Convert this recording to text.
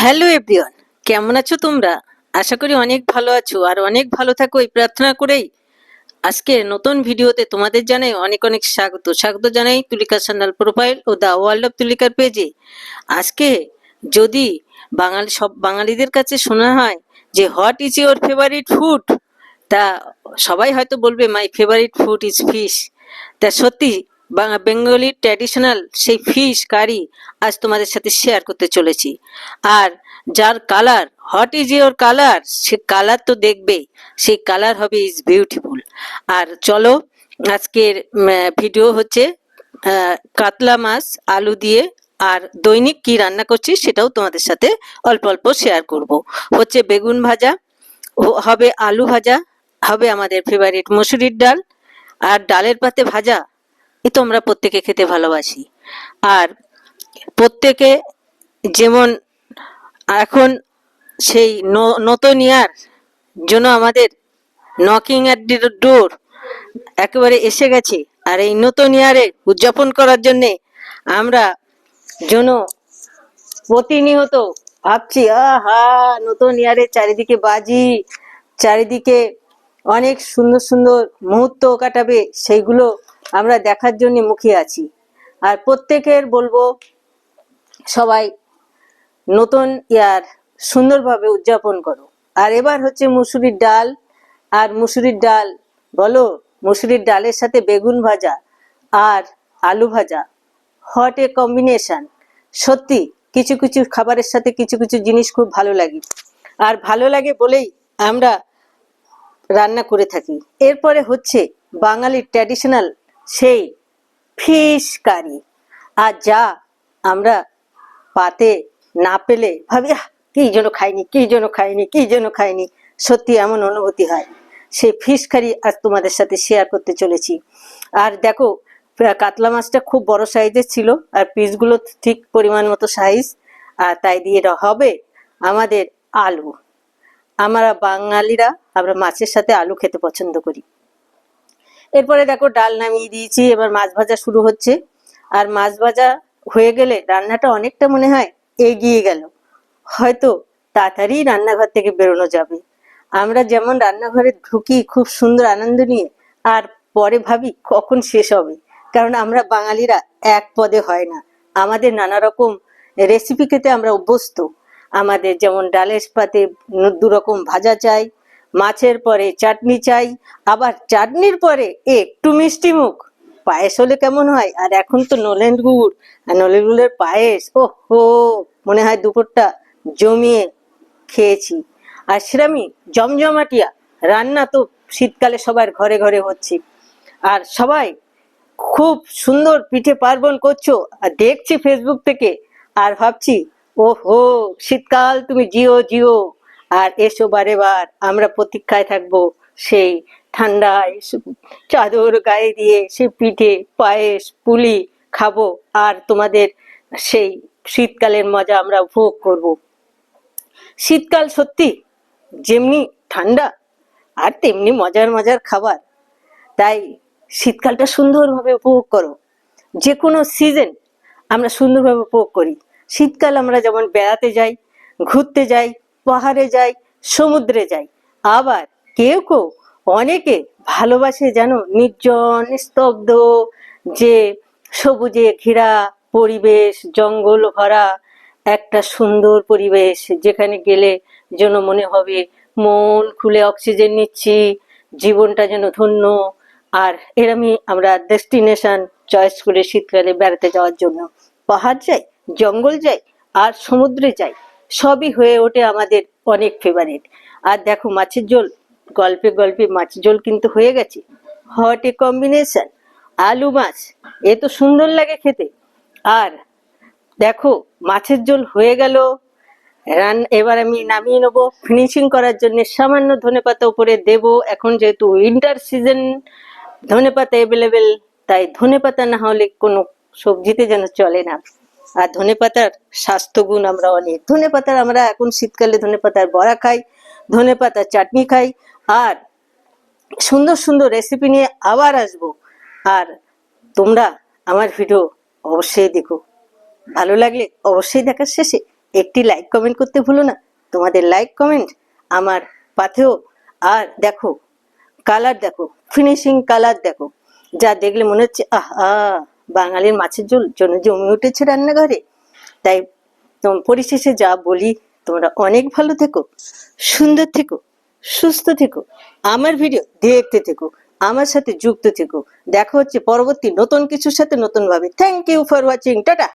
Hello everyone, কেমন আছো তোমরা? আশা করি অনেক ভালো আছো আর অনেক ভালো থাকো এই প্রার্থনা করেই আজকে নতুন ভিডিওতে তোমাদের জানাই অনেক অনেক স্বাগত জানাই তুলিকা সান্যাল প্রোফাইল ও দা ওয়ার্ল্ড অফ তুলিকার পেজে। আজকে যদি সব বাঙালিদের কাছে শোনা হয় যে what is your favourite food, তা সবাই হয়তো বলবে my favourite food is fish. তা সত্যি বেঙ্গলি ট্র্যাডিশনাল সেই ফিশ কারি আজ তোমাদের সাথে শেয়ার করতে চলেছি। আর যার colour, what is your colour, সে কালার তো দেখবেই, সেই কালার হবে ইজ বিউটিফুল। আর চলো, আজকের ভিডিও হচ্ছে কাতলা মাছ আলু দিয়ে, আর দৈনিক কি রান্না করছি সেটাও তোমাদের সাথে অল্প অল্প শেয়ার করব। হচ্ছে বেগুন ভাজা, হবে আলু ভাজা, হবে আমাদের ফেভারিট মসুরির ডাল, আর ডালের পাতে ভাজা। এ তো আমরা প্রত্যেকে খেতে ভালোবাসি। আর প্রত্যেকে যেমন এখন সেই নতুন ইয়ার জন্য আমাদের নকিং অ্যাট দি ডোর একেবারে এসে গেছে। আর এই নতুন ইয়ারে উদযাপন করার জন্যে আমরা যেন প্রতিনিয়ত ভাবছি, আহা, নতুন ইয়ারে চারিদিকে বাজি, চারিদিকে অনেক সুন্দর সুন্দর মুহূর্ত কাটাবে, সেইগুলো আমরা দেখার জন্য মুখিয়ে আছি। আর প্রত্যেকের বলবো, সবাই নতুন ইয়ার সুন্দরভাবে উদযাপন করো। আর এবার হচ্ছে মুসুরির ডাল, আর মুসুরির ডাল বলো, মুসুরির ডালের সাথে বেগুন ভাজা আর আলু ভাজা, হট এ কম্বিনেশন। সত্যি কিছু কিছু খাবারের সাথে কিছু কিছু জিনিস খুব ভালো লাগে, আর ভালো লাগে বলেই আমরা রান্না করে থাকি। এরপরে হচ্ছে বাঙালির ট্র্যাডিশনাল সেই ফিশ কারি। আর যা আমরা পাতে না পেলে ভাবি, কি যেন খাইনি, কি যেন খাইনি, কি যেন খাইনি। সত্যি এমন অনুভূতি হয়। সেই ফিশ কারি আজ তোমাদের সাথে শেয়ার করতে চলেছি। আর দেখো, কাতলা মাছটা খুব বড় সাইজের ছিল, আর পিসগুলো ঠিক পরিমাণ মতো সাইজ। আর তাই দিয়ে হবে আমাদের আলু। আমরা বাঙালিরা আমরা মাছের সাথে আলু খেতে পছন্দ করি। এরপরে দেখো ডাল নামিয়ে দিয়েছি, এবার মাছ ভাজা শুরু হচ্ছে। আর মাছ ভাজা হয়ে গেলে রান্নাটা অনেকটা মনে হয় এগিয়ে গেল, হয়তো তাড়াতাড়ি রান্নাঘর থেকে বেরোনো যাবে। আমরা যেমন রান্নাঘরে ঢুকি খুব সুন্দর আনন্দ নিয়ে, আর পরে ভাবি কখন শেষ হবে, কারণ আমরা বাঙালিরা এক পদে হয় না, আমাদের নানা রকম রেসিপি খেতে আমরা অভ্যস্ত। আমাদের যেমন ডালের পাতে দু রকম ভাজা চাই, মাছের পরে চাটনি চাই, আবার চাটনির পরে একটু মিষ্টি মুখ, পায়েস হলে কেমন হয়। আর এখন তো নলেন গুড়, আর নলেন গুড়ের পায়েস, ও হো, মনে হয় দুপুরটা জমিয়ে খেয়েছি। আর সেরামি জমজমাটিয়া রান্না তো শীতকালে সবার ঘরে ঘরে হচ্ছে। আর সবাই খুব সুন্দর পিঠে পার্বণ করছো, আর দেখছি ফেসবুক থেকে, আর ভাবছি, ও হো, শীতকাল তুমি জিও জিও। আর এসো বারে বার, আমরা প্রতীক্ষায় থাকবো সেই ঠান্ডায় চাদর গায়ে দিয়ে সেই পিঠে পায়েস পুলি খাবো, আর তোমাদের সেই শীতকালের মজা আমরা উপভোগ করব। শীতকাল সত্যি যেমনি ঠান্ডা, আর তেমনি মজার মজার খাবার। তাই শীতকালটা সুন্দরভাবে উপভোগ করো। যে কোনো সিজন আমরা সুন্দরভাবে উপভোগ করি। শীতকাল আমরা যেমন বেড়াতে যাই, ঘুরতে যাই, পাহাড়ে যাই, সমুদ্রে যাই। আবার কেউ কেউ অনেকে ভালোবাসে যেন নির্জন স্তব্ধ, যে সবুজে ঘেরা পরিবেশ, জঙ্গল ভরা একটা সুন্দর পরিবেশ, যেখানে গেলে যেন মনে হবে মন খুলে অক্সিজেন নিচ্ছি, জীবনটা যেন ধন্য। আর এরমই আমরা ডেস্টিনেশন চয়েস করে শীতকালে বেড়াতে যাওয়ার জন্য পাহাড় যাই, জঙ্গল যাই, আর সমুদ্রে যাই। সবই হয়ে ওঠে আমাদের অনেক ফেভারিট। আর দেখো মাছের ঝোল, গল্পে গল্পে মাছের ঝোল কিন্তু হয়ে গেছে। হট এ কম্বিনেশন, আলু মাছ, এ তো সুন্দর লাগে খেতে। আর দেখো মাছের ঝোল হয়ে গেল, এবার আমি নামিয়ে নেবো। ফিনিশিং করার জন্য সামান্য ধনেপাতা উপরে দেব। এখন যেহেতু উইন্টার সিজন, ধনেপাতা অ্যাভেলেবেল, তাই ধনেপাতা না হলে কোনো সবজিতে যেন চলে না। আর ধনেপাতার স্বাস্থ্যগুণ আমরা অনেক, ধনেপাতার আমরা এখন শীতকালে ধনেপাতার বড়া খাই, ধনেপাতার চাটনি খাই। আর সুন্দর সুন্দর রেসিপি নিয়ে আবার আসবো। আর তোমরা আমার ভিডিও অবশ্যই দেখো, ভালো লাগলে অবশ্যই দেখার শেষে একটি লাইক কমেন্ট করতে ভুলো না। তোমাদের লাইক কমেন্ট আমার পাথেও। আর দেখো কালার, দেখো ফিনিশিং কালার, দেখো যা দেখলে মনে হচ্ছে আহা, বাঙালির মাছের ঝোল জন্য জমে উঠেছে রান্নাঘরে। তাই পরিশেষে যা বলি, তোমরা অনেক ভালো থেকো, সুন্দর থেকো, সুস্থ থেকো, আমার ভিডিও দেখতে থেকো, আমার সাথে যুক্ত থেকো। দেখা হচ্ছে পরবর্তী নতুন কিছুর সাথে নতুন ভাবে। Thank you for watching. Tata.